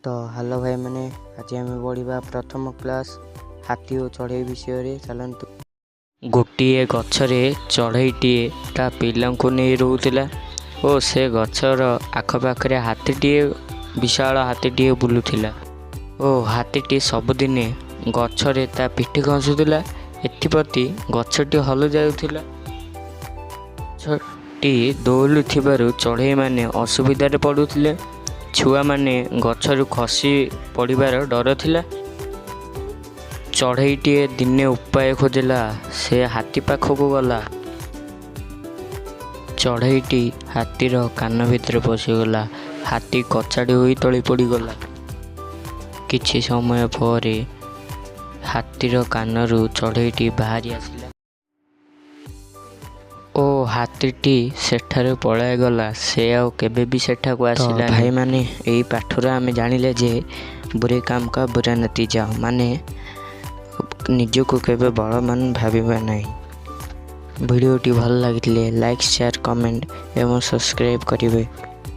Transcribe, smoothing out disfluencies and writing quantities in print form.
तो हेलो भाई मैंने आज आम बढ़िया प्रथम क्लास हाथी और चढ़ई विषय चलतु। गोटे गछरे चढ़ईटीए ता पिलांकु नहीं रोला और से गछर आखपाखे हाथीटीए विशाल हाथीटीए बुलूला और हाथीटी सबुदिने गछरे ता पिठी घसुला। एप्रति गछटी हल जाऊला। गछटी दौलू चढ़ई माने असुविधार पड़ुले। छुआ माने गछरु खसी पड़िबार डर थिला। चढ़ईटीए दिने उपाय खोजला। से हाथी पाखक गला। चढ़ईटी हाथीर कान भितर पशिगला। हाथी कचाड़ी होई तली पड़गला। किछि समय पर हाथीर कानरू चढ़ईटी बाहरी आसिला ओ हाथीटी सेठारे पळाय गला। से आउ केबे भी सेठाକୁ आसिला। भाई माने एई पाठरा आमे जानिले जे बुरे काम का बुरा नतीजा माने निजको केबे बड़ मान भाबिबा नाही। वीडियोटी भल लागिले लाइक शेयर कमेंट एवं सब्सक्राइब करिवे।